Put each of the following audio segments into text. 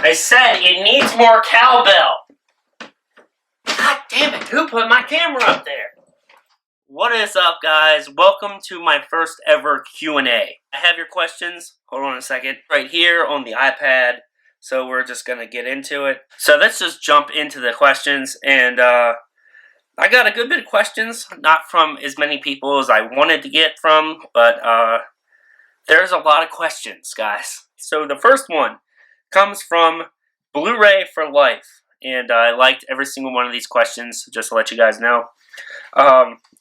I said it needs more cowbell. God damn it, who put my camera up there? What is up, guys? Welcome to my first ever Q&A. I have your questions, hold on a second, right here on the iPad. So we're just going to get into it. So let's just jump into the questions. And I got a good bit of questions, not from as many people as I wanted to get from, but there's a lot of questions, guys. So the first one comes from Blu-Ray for Life. And I liked every single one of these questions, just to let you guys know.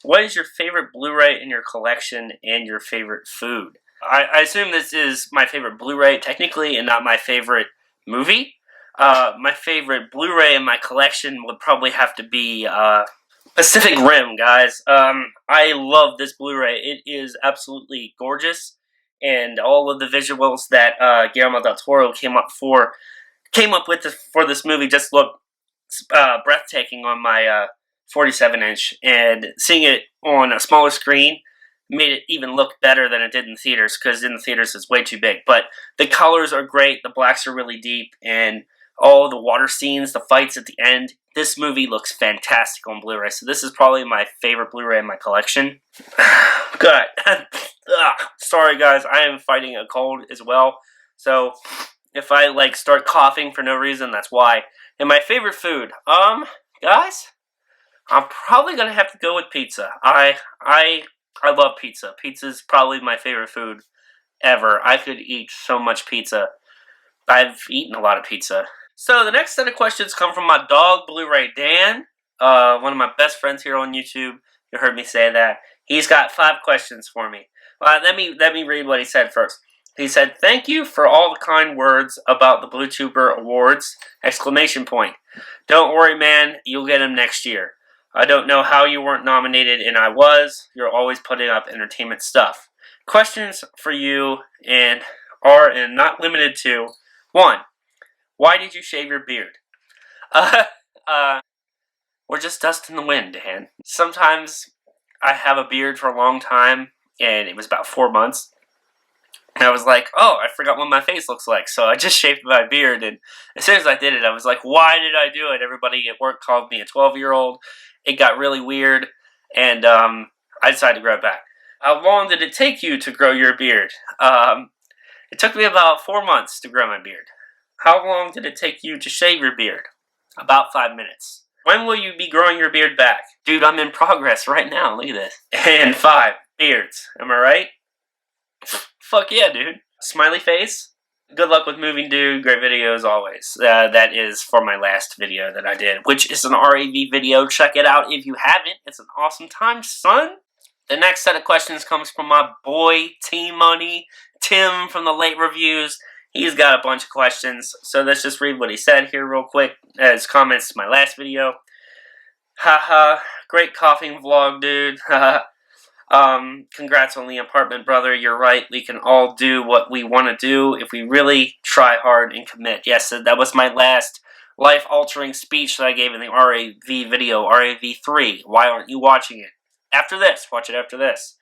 What is your favorite Blu-ray in your collection and your favorite food? I assume this is my favorite Blu-ray, technically, and not my favorite movie. My favorite Blu-ray in my collection would probably have to be Pacific Rim, guys. I love this Blu-ray. It is absolutely gorgeous, and all of the visuals that Guillermo del Toro came up with for this movie just look breathtaking on my 47-inch, and seeing it on a smaller screen made it even look better than it did in theaters, because in the theaters it's way too big. But the colors are great, the blacks are really deep, and all the water scenes, the fights at the end, this movie looks fantastic on Blu-ray. So this is probably my favorite Blu-ray in my collection. Good. Sorry guys, I am fighting a cold as well, so if I start coughing for no reason, that's why. And my favorite food, guys, I'm probably gonna have to go with pizza. I love pizza. Pizza's probably my favorite food ever. I could eat so much pizza. I've eaten a lot of pizza. So the next set of questions come from my dog, Bluray Dan, one of my best friends here on YouTube. You heard me say that. He's got 5 questions for me. Let me read what he said first. He said, "Thank you for all the kind words about the BlueTuber Awards! Exclamation point. Don't worry, man. You'll get them next year. I don't know how you weren't nominated, and I was. You're always putting up entertainment stuff. Questions for you are not limited to 1. Why did you shave your beard?" We're just dust in the wind, Dan. Sometimes I have a beard for a long time, and it was about 4 months. And I was like, oh, I forgot what my face looks like. So I just shaved my beard, and as soon as I did it, I was like, why did I do it? Everybody at work called me a 12-year-old. It got really weird, and I decided to grow it back. How long did it take you to grow your beard? It took me about 4 months to grow my beard. How long did it take you to shave your beard? About 5 minutes. When will you be growing your beard back? Dude, I'm in progress right now. Look at this. And 5, beards. Am I right? Fuck yeah, dude. Smiley face. Good luck with moving, dude. Great videos always. That is for my last video that I did, which is an RAV video. Check it out if you haven't. It's an awesome time, son. The next set of questions comes from my boy, T-Money, Tim from TheLateReviews. He's got a bunch of questions, so let's just read what he said here real quick as comments to my last video. Haha, great coughing vlog, dude. Congrats on the apartment, brother. You're right. We can all do what we want to do if we really try hard and commit. Yes, that was my last life-altering speech that I gave in the RAV video, RAV3. Why aren't you watching it? After this. Watch it after this.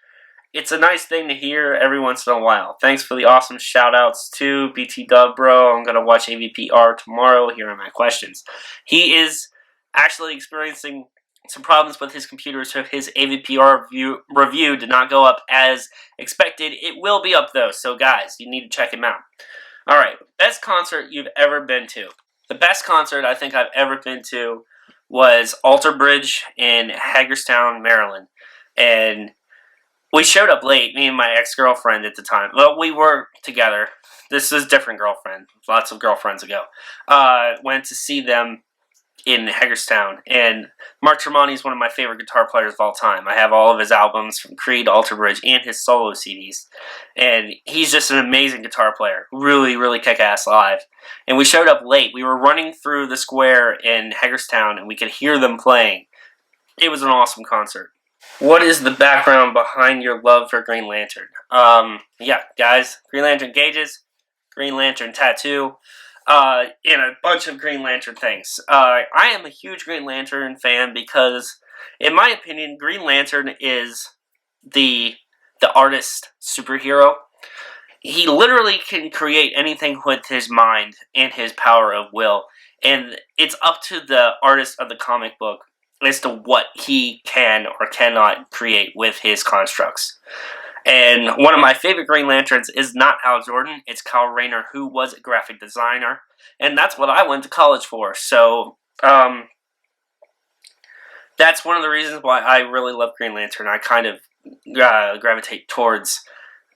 It's a nice thing to hear every once in a while. Thanks for the awesome shout-outs to BT Dub, bro. I'm going to watch AVPR tomorrow. Here are my questions. He is actually experiencing some problems with his computer, so his AVPR review did not go up as expected. It will be up, though, so guys, you need to check him out. Alright, best concert you've ever been to. The best concert I think I've ever been to was Alter Bridge in Hagerstown, Maryland. And we showed up late, me and my ex-girlfriend at the time. Well, we were together. This is a different girlfriend. Lots of girlfriends ago. Went to see them in Hagerstown, and Mark Tremonti is one of my favorite guitar players of all time. I have all of his albums from Creed, Alter Bridge, and his solo CDs, and he's just an amazing guitar player. Really, really kick-ass live. And we showed up late. We were running through the square in Hagerstown, and we could hear them playing. It was an awesome concert. What is the background behind your love for Green Lantern? Yeah, guys, Green Lantern gauges, Green Lantern tattoo, and a bunch of Green Lantern things. I am a huge Green Lantern fan because, in my opinion, Green Lantern is the artist superhero. he literally can create anything with his mind and his power of will, and it's up to the artist of the comic book as to what he can or cannot create with his constructs. And one of my favorite Green Lanterns is not Hal Jordan, it's Kyle Rayner, who was a graphic designer, and that's what I went to college for. So, that's one of the reasons why I really love Green Lantern. I kind of gravitate towards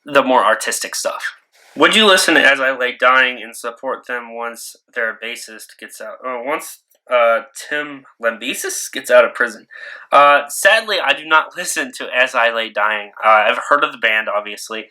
the more artistic stuff. Would you listen to As I Lay Dying and support them once their bassist gets out? Once Tim Lambesis gets out of prison. Sadly, I do not listen to As I Lay Dying. I've heard of the band, obviously.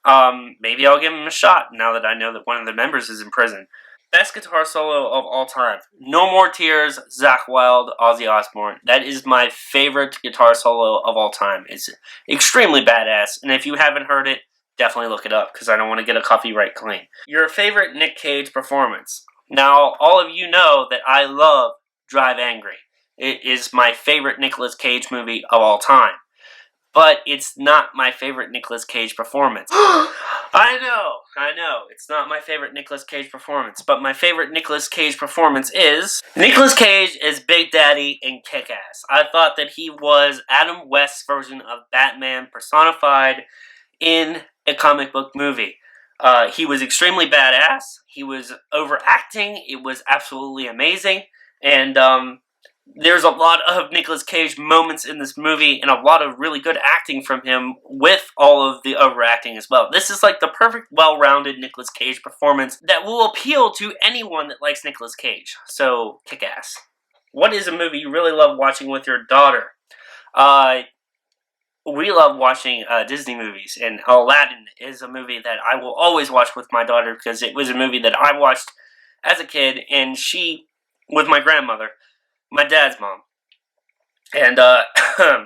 Maybe I'll give them a shot now that I know that one of the members is in prison. Best guitar solo of all time. No More Tears, Zakk Wylde, Ozzy Osbourne. That is my favorite guitar solo of all time. It's extremely badass, and if you haven't heard it, definitely look it up, because I don't want to get a copyright claim. Your favorite Nick Cage performance. Now, all of you know that I love Drive Angry. It is my favorite Nicolas Cage movie of all time. But it's not my favorite Nicolas Cage performance. I know, it's not my favorite Nicolas Cage performance, but my favorite Nicolas Cage performance is Nicolas Cage as Big Daddy in Kick-Ass. I thought that he was Adam West's version of Batman personified in a comic book movie. He was extremely badass, he was overacting, it was absolutely amazing, and there's a lot of Nicolas Cage moments in this movie and a lot of really good acting from him with all of the overacting as well. This is like the perfect, well-rounded Nicolas Cage performance that will appeal to anyone that likes Nicolas Cage. So, Kick-Ass. What is a movie you really love watching with your daughter? We love watching Disney movies, and Aladdin is a movie that I will always watch with my daughter because it was a movie that I watched as a kid, and she, with my grandmother, my dad's mom, and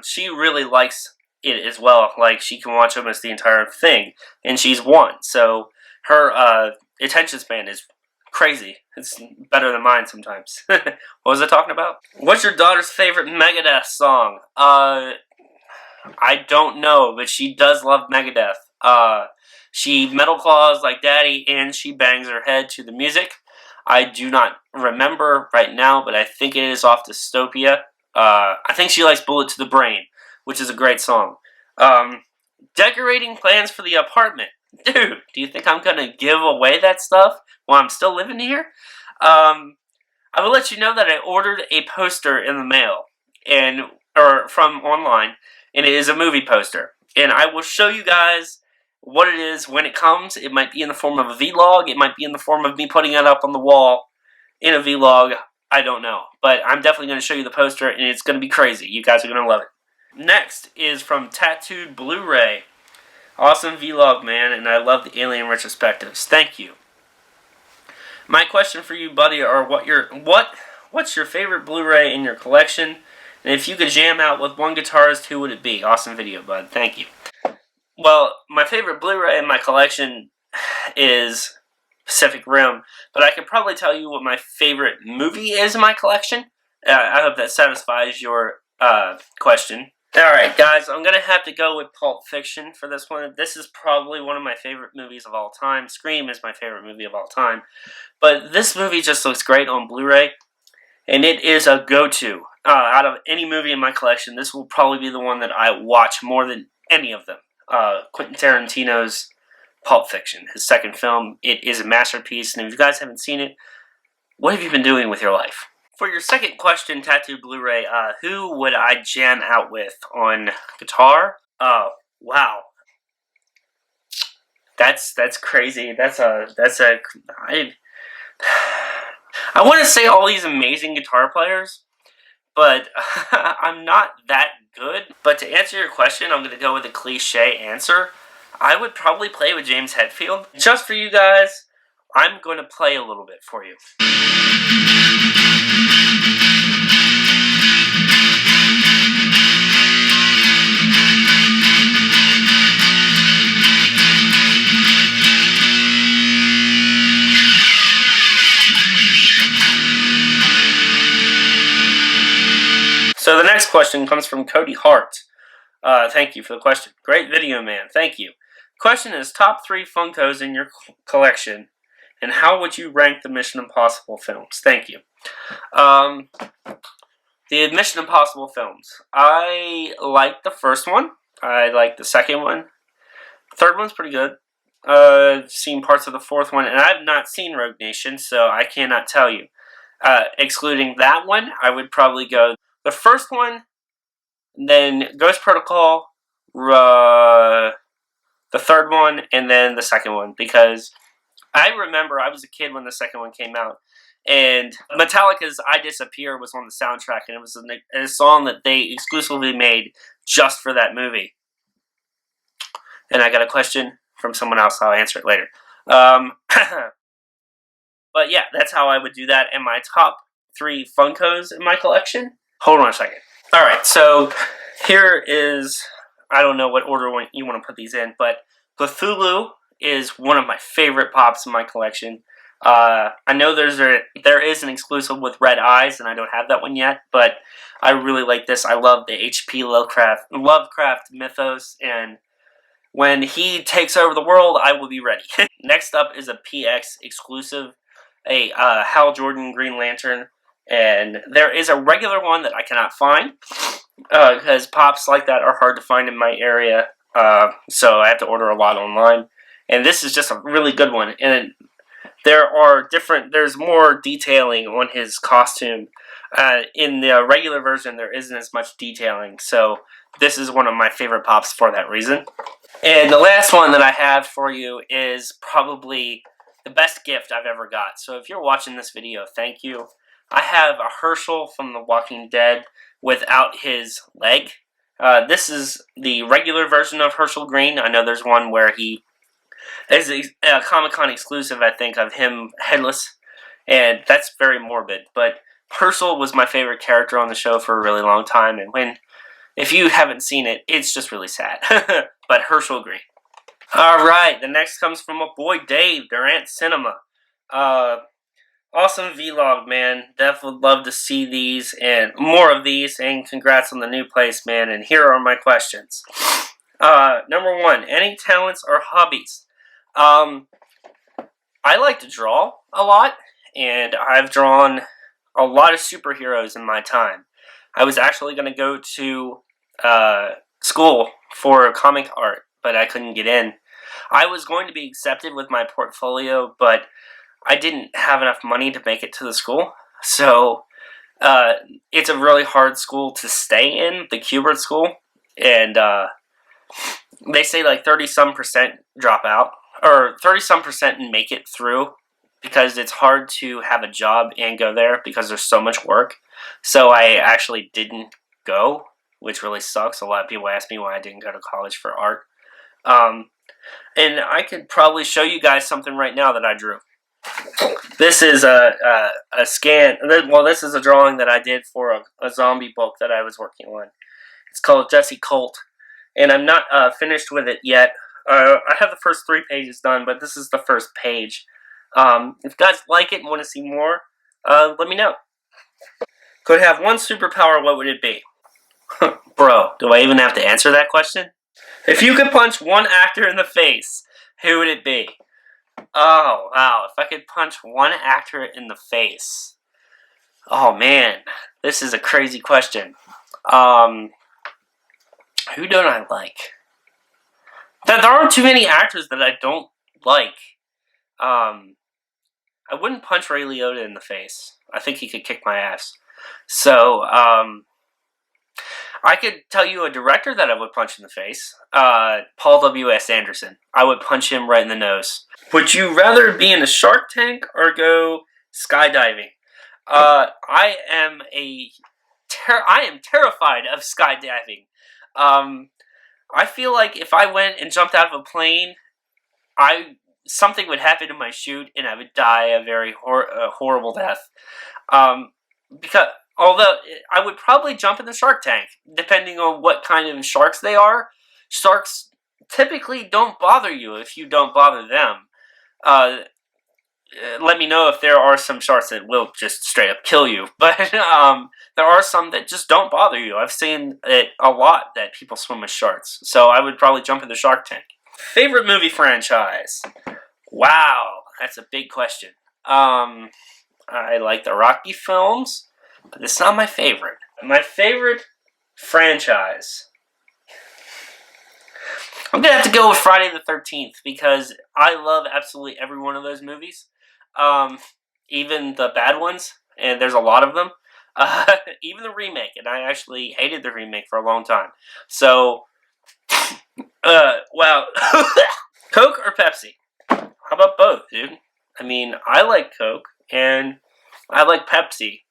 she really likes it as well. Like, she can watch almost the entire thing, and she's 1, so her attention span is crazy. It's better than mine sometimes. What was I talking about? What's your daughter's favorite Megadeth song? I don't know, but she does love Megadeth. She metal claws like daddy, and she bangs her head to the music. I do not remember right now, but I think it is off Dystopia. I think she likes Bullet to the Brain, which is a great song. Decorating plans for the apartment. Dude, do you think I'm going to give away that stuff while I'm still living here? I will let you know that I ordered a poster in the mail, or from online, and it is a movie poster. And I will show you guys what it is when it comes. It might be in the form of a vlog. It might be in the form of me putting it up on the wall in a vlog. I don't know. But I'm definitely going to show you the poster, and it's going to be crazy. You guys are going to love it. Next is from Tattooed Blu-Ray. Awesome vlog, man, and I love the alien retrospectives. Thank you. My question for you, buddy, are what's your favorite Blu-ray in your collection? And if you could jam out with one guitarist, who would it be? Awesome video, bud. Thank you. Well, my favorite Blu-ray in my collection is Pacific Rim, but I could probably tell you what my favorite movie is in my collection. I hope that satisfies your question. Alright, guys, I'm going to have to go with Pulp Fiction for this one. This is probably one of my favorite movies of all time. Scream is my favorite movie of all time. But this movie just looks great on Blu-ray, and it is a go-to. Out of any movie in my collection, this will probably be the one that I watch more than any of them. Quentin Tarantino's Pulp Fiction, his second film. It is a masterpiece, and if you guys haven't seen it, what have you been doing with your life? For your second question, Tattooed Blu-Ray, who would I jam out with on guitar? Wow. That's crazy. I want to say all these amazing guitar players, but I'm not that good. But to answer your question, I'm going to go with a cliche answer. I would probably play with James Hetfield. Just for you guys, I'm going to play a little bit for you. So the next question comes from Cody Hart. Thank you for the question. Great video, man. Thank you. Question is, top 3 Funkos in your collection, and how would you rank the Mission Impossible films? Thank you. The Mission Impossible films. I like the first one. I like the second one. The third one's pretty good. I've seen parts of the fourth one, and I've not seen Rogue Nation, so I cannot tell you. Excluding that one, I would probably go the first one, then Ghost Protocol, the third one, and then the second one, because I remember I was a kid when the second one came out, and Metallica's I Disappear was on the soundtrack, and it was a song that they exclusively made just for that movie. And I got a question from someone else, I'll answer it later. But yeah, that's how I would do that. And my top 3 Funkos in my collection. Hold on a second. Alright, so here is, I don't know what order you want to put these in, but Cthulhu is one of my favorite pops in my collection. I know there is an exclusive with red eyes, and I don't have that one yet, but I really like this. I love the H.P. Lovecraft mythos, and when he takes over the world, I will be ready. Next up is a PX exclusive, a Hal Jordan Green Lantern, and there is a regular one that I cannot find, because pops like that are hard to find in my area, so I have to order a lot online. And this is just a really good one, and there's more detailing on his costume. In the regular version, there isn't as much detailing, so this is one of my favorite pops for that reason. And the last one that I have for you is probably the best gift I've ever got. So if you're watching this video, thank you. I have a Herschel from The Walking Dead without his leg. This is the regular version of Herschel Green. I know there's one where he is a Comic-Con exclusive, I think, of him headless, and that's very morbid. But Herschel was my favorite character on the show for a really long time, and if you haven't seen it, it's just really sad. But Herschel Green. Alright, the next comes from a boy Dave, Durant Cinema. Awesome vlog, man. Definitely would love to see these and more of these, and congrats on the new place, man. And here are my questions. Number 1, any talents or hobbies? I like to draw a lot, and I've drawn a lot of superheroes in my time. I was actually going to go to school for comic art, but I couldn't get in. I was going to be accepted with my portfolio, but I didn't have enough money to make it to the school. So it's a really hard school to stay in, the Kubert School, and they say like 30-some% drop out, or 30-some% make it through, because it's hard to have a job and go there because there's so much work. So I actually didn't go, which really sucks. A lot of people ask me why I didn't go to college for art. And I could probably show you guys something right now that I drew. This is a scan. Well, this is a drawing that I did for a zombie book that I was working on. It's called Jesse Colt, and I'm not finished with it yet. I have the first 3 pages done, but this is the first page. If you guys like it and want to see more, let me know. Could have one superpower, what would it be? Bro, do I even have to answer that question? If you could punch one actor in the face, who would it be? Oh, wow. If I could punch one actor in the face. Oh, man. This is a crazy question. Who don't I like? There aren't too many actors that I don't like. I wouldn't punch Ray Liotta in the face. I think he could kick my ass. So, I could tell you a director that I would punch in the face. Paul W.S. Anderson. I would punch him right in the nose. Would you rather be in a Shark Tank or go skydiving? I am terrified of skydiving. I feel like if I went and jumped out of a plane, something would happen to my chute and I would die a very horrible death. Because although I would probably jump in the Shark Tank, depending on what kind of sharks they are. Sharks typically don't bother you if you don't bother them. Let me know if there are some sharks that will just straight up kill you. But there are some that just don't bother you. I've seen it a lot that people swim with sharks. So I would probably jump in the Shark Tank. Favorite movie franchise? Wow, that's a big question. I like the Rocky films, but it's not my favorite. My favorite franchise, I'm going to have to go with Friday the 13th because I love absolutely every one of those movies. Even the bad ones, and there's a lot of them. Even the remake, and I actually hated the remake for a long time. So, wow. Coke or Pepsi? How about both, dude? I mean, I like Coke, and I like Pepsi.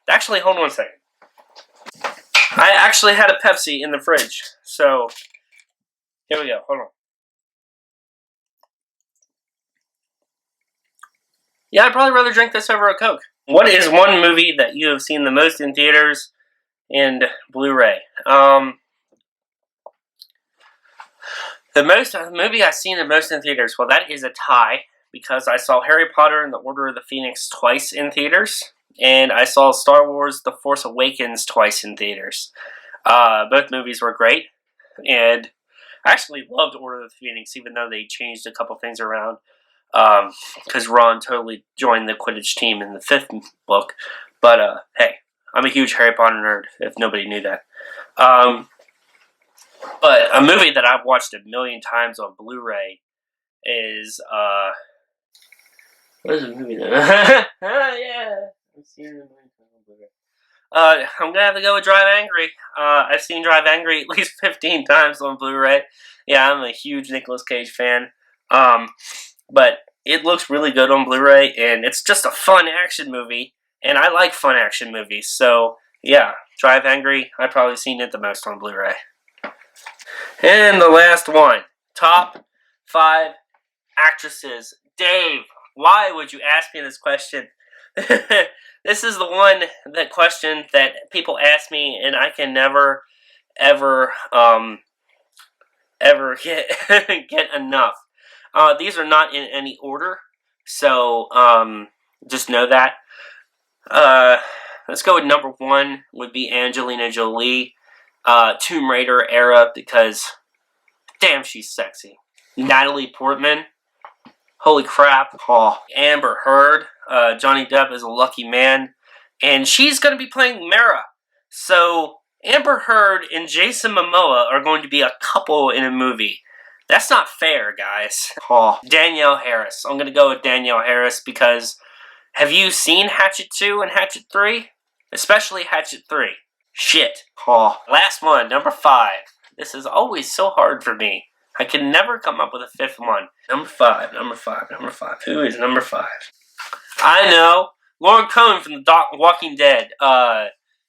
Actually, hold on a second. I actually had a Pepsi in the fridge, so here we go. Hold on. Yeah, I'd probably rather drink this over a Coke. What is one movie that you have seen the most in theaters and Blu-ray? The movie I've seen the most in theaters, well, that is a tie, because I saw Harry Potter and the Order of the Phoenix twice in theaters, and I saw Star Wars The Force Awakens twice in theaters. Both movies were great, and I actually loved Order of the Phoenix, even though they changed a couple things around, because Ron totally joined the Quidditch team in the 5th book. But, hey, I'm a huge Harry Potter nerd, if nobody knew that. But a movie that I've watched a million times on Blu-ray is, what is the movie then? Yeah. I'm gonna have to go with Drive Angry. I've seen Drive Angry at least 15 times on Blu-ray. Yeah, I'm a huge Nicolas Cage fan. But it looks really good on Blu-ray, and it's just a fun action movie, and I like fun action movies. So, yeah, Drive Angry, I've probably seen it the most on Blu-ray. And the last one, top 5 actresses. Dave, why would you ask me this question? This is the question that people ask me, and I can never, ever get get enough. These are not in any order, so just know that. Let's go with number 1 would be Angelina Jolie, Tomb Raider era, because damn, she's sexy. Natalie Portman, holy crap. Oh, Amber Heard, Johnny Depp is a lucky man, and she's going to be playing Mara. So Amber Heard and Jason Momoa are going to be a couple in a movie. That's not fair, guys. Oh, Danielle Harris. I'm going to go with Danielle Harris because have you seen Hatchet 2 and Hatchet 3? Especially Hatchet 3. Shit. Oh, last one, number 5. This is always so hard for me. I can never come up with a 5th one. Number 5, number 5, number 5. Who is number 5? I know. Lauren Cohen from The Walking Dead.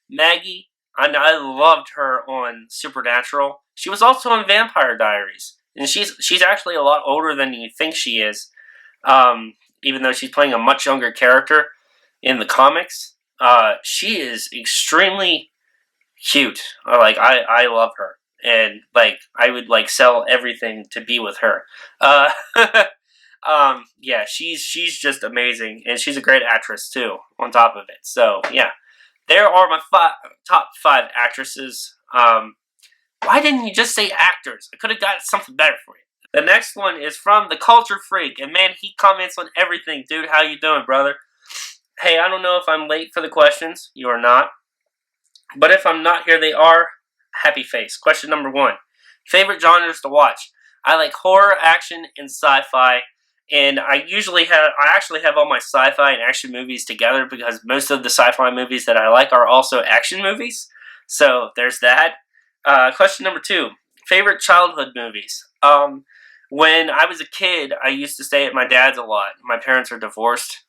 Maggie. I loved her on Supernatural. She was also on Vampire Diaries. And she's actually a lot older than you think she is. Even though she's playing a much younger character in the comics. She is extremely cute. I love her. And, I would, sell everything to be with her. Yeah, she's just amazing. And she's a great actress, too, on top of it. So, yeah. There are my top 5 actresses. Why didn't you just say actors? I could have got something better for you. The next one is from The Culture Freak. And, man, he comments on everything. Dude, how you doing, brother? Hey, I don't know if I'm late for the questions. You are not. But if I'm not, here they are. Happy face. Question number 1. Favorite genres to watch? I like horror, action, and sci-fi. And I actually have all my sci-fi and action movies together because most of the sci-fi movies that I like are also action movies. So there's that. Question number 2. Favorite childhood movies? When I was a kid, I used to stay at my dad's a lot. My parents are divorced.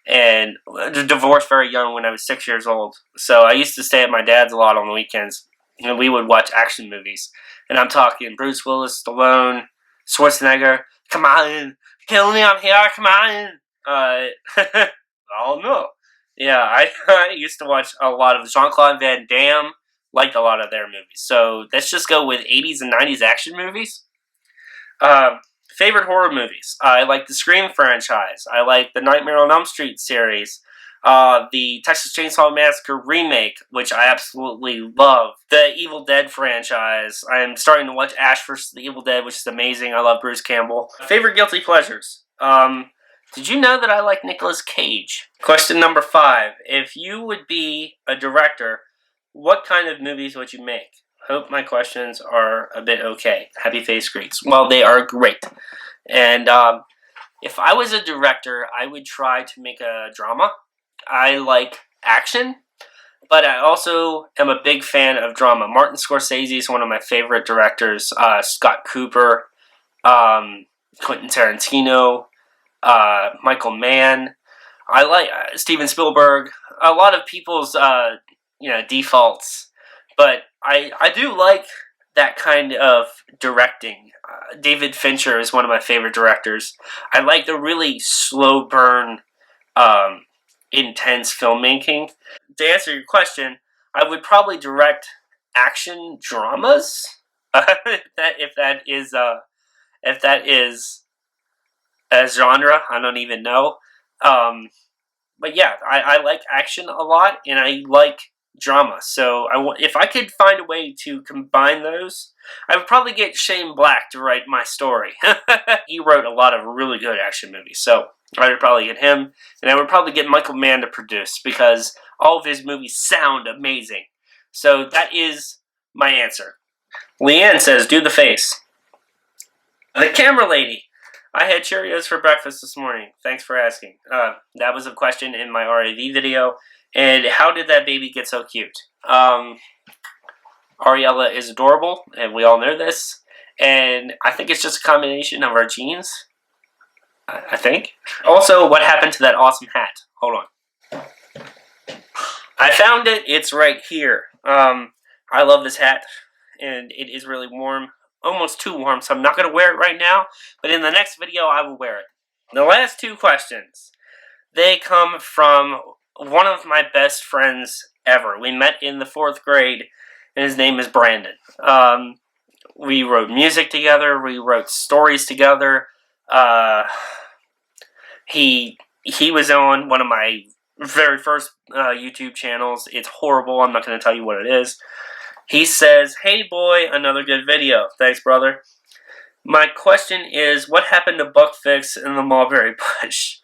And divorced very young when I was 6 years old. So I used to stay at my dad's a lot on the weekends. And we would watch action movies. And I'm talking Bruce Willis, Stallone, Schwarzenegger. Come on. Kill me, I'm here. Come on. Oh, no. Yeah, I used to watch a lot of Jean-Claude Van Damme. Liked a lot of their movies. So let's just go with 80s and 90s action movies. Favorite horror movies. I like the Scream franchise. I like the Nightmare on Elm Street series. the Texas Chainsaw Massacre remake, which I absolutely love. The Evil Dead franchise. I'm starting to watch Ash vs. the Evil Dead, which is amazing. I love Bruce Campbell. Favorite guilty pleasures. Did you know that I like Nicolas Cage? Question number 5. If you would be a director, what kind of movies would you make? Hope my questions are a bit okay. Happy face greets. Well, they are great. And if I was a director, I would try to make a drama. I like action, but I also am a big fan of drama. Martin Scorsese is one of my favorite directors. Scott Cooper, Quentin Tarantino, Michael Mann. I like Steven Spielberg. A lot of people's defaults, but I do like that kind of directing. David Fincher is one of my favorite directors. I like the really slow burn, intense filmmaking. To answer your question, I would probably direct action dramas. if that is a genre, I don't even know. But yeah, I like action a lot, and I like drama. So if I could find a way to combine those, I would probably get Shane Black to write my story. He wrote a lot of really good action movies, so I would probably get him, and I would probably get Michael Mann to produce, because all of his movies sound amazing. So that is my answer. Leanne says, do the face. The camera lady. I had Cheerios for breakfast this morning. Thanks for asking. That was a question in my RAV video. And how did that baby get so cute? Ariella is adorable, and we all know this. And I think it's just a combination of our genes. I think. Also, what happened to that awesome hat? Hold on. I found it. It's right here. I love this hat, and it is really warm. Almost too warm, so I'm not going to wear it right now, but in the next video I will wear it. The last 2 questions, they come from one of my best friends ever. We met in the 4th grade, and his name is Brandon. We wrote music together, we wrote stories together. He was on one of my very first YouTube channels. It's horrible, I'm not going to tell you what it is. He says, hey boy, another good video. Thanks, brother. My question is, what happened to Buck Fix and the Mulberry Bush?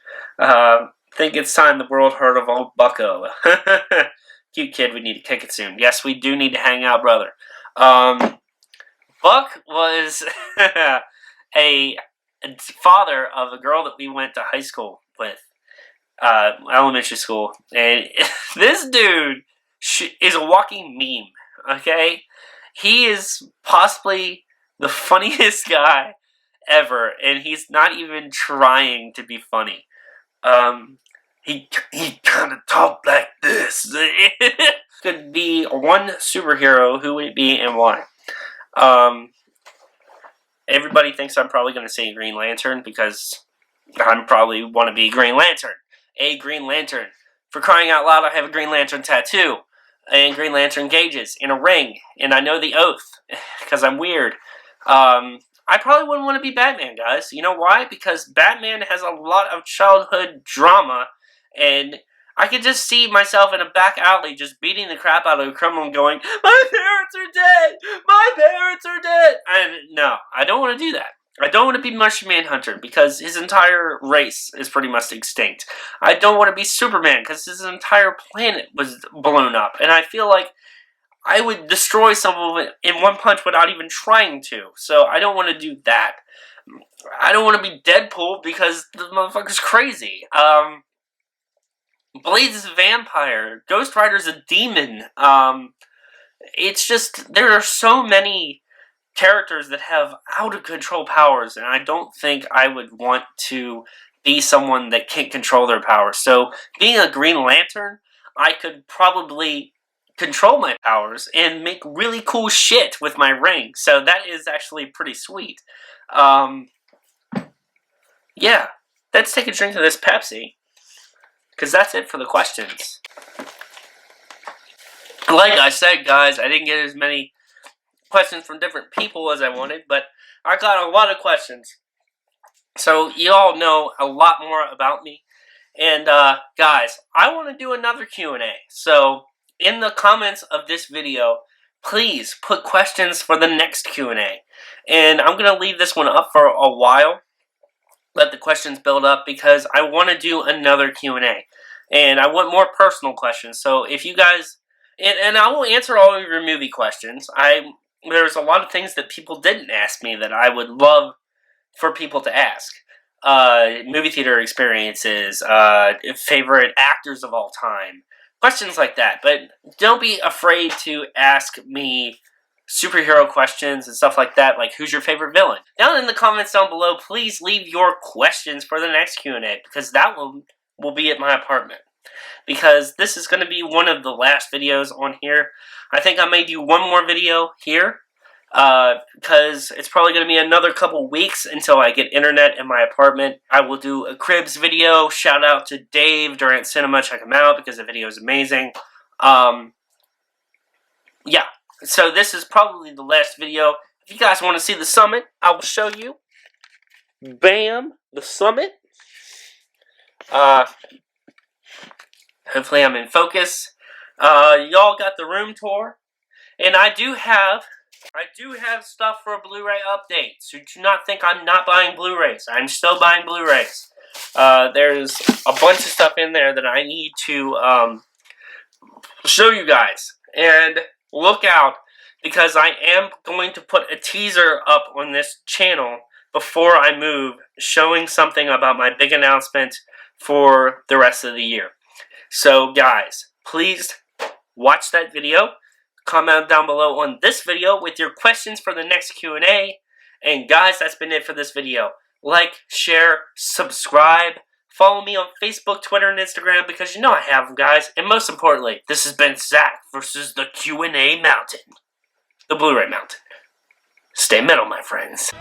Think it's time the world heard of old Bucko. Cute kid, we need to kick it soon. Yes, we do need to hang out, brother. Buck was a father of a girl that we went to high school with. Elementary school. And this dude is a walking meme. Okay, he is possibly the funniest guy ever, and he's not even trying to be funny. He kind of talked like this. Could be one superhero, who would it be and why? Everybody thinks I'm probably going to say Green Lantern, because I probably want to be Green Lantern. A Green Lantern. For crying out loud, I have a Green Lantern tattoo. And Green Lantern gauges in a ring, and I know the oath because I'm weird. I probably wouldn't want to be Batman, guys. You know why? Because Batman has a lot of childhood drama, and I could just see myself in a back alley just beating the crap out of a criminal and going, my parents are dead! My parents are dead! No, I don't want to do that. I don't want to be Martian Manhunter, because his entire race is pretty much extinct. I don't want to be Superman, because his entire planet was blown up. And I feel like I would destroy some of it in one punch without even trying to. So I don't want to do that. I don't want to be Deadpool, because the motherfucker's crazy. Blade's a vampire. Ghost Rider's a demon. It's just, there are so many characters that have out-of-control powers, and I don't think I would want to be someone that can't control their powers. So, being a Green Lantern, I could probably control my powers and make really cool shit with my ring. So that is actually pretty sweet. Yeah, let's take a drink of this Pepsi, because that's it for the questions. Like I said, guys, I didn't get as many questions from different people as I wanted, but I got a lot of questions. So you all know a lot more about me, And guys, I want to do another Q&A. So in the comments of this video, please put questions for the next Q&A. And I'm going to leave this one up for a while. Let the questions build up because I want to do another Q&A. And I want more personal questions. So if you guys... And I will answer all of your movie questions. There's a lot of things that people didn't ask me that I would love for people to ask. Movie theater experiences, favorite actors of all time, questions like that. But don't be afraid to ask me superhero questions and stuff like that, like who's your favorite villain? Down in the comments down below, please leave your questions for the next Q&A, because that will be at my apartment. Because this is going to be one of the last videos on here. I think I may do one more video here, because it's probably going to be another couple weeks until I get internet in my apartment. I will do a Cribs video. Shout out to Dave, Durant Cinema. Check him out because the video is amazing. Yeah, so this is probably the last video. If you guys want to see the summit, I will show you. Bam, the summit. Hopefully I'm in focus. Y'all got the room tour. And I do have stuff for a Blu-ray update. So do not think I'm not buying Blu-Rays. I'm still buying Blu-Rays. There's a bunch of stuff in there that I need to show you guys. And look out, because I am going to put a teaser up on this channel before I move, showing something about my big announcement for the rest of the year. So guys, please watch that video. Comment down below on this video with your questions for the next Q&A. And guys, that's been it for this video. Like, share, subscribe. Follow me on Facebook, Twitter, and Instagram, because you know I have them, guys. And most importantly, this has been Zack versus the Q&A Mountain. The Blu-ray Mountain. Stay metal, my friends.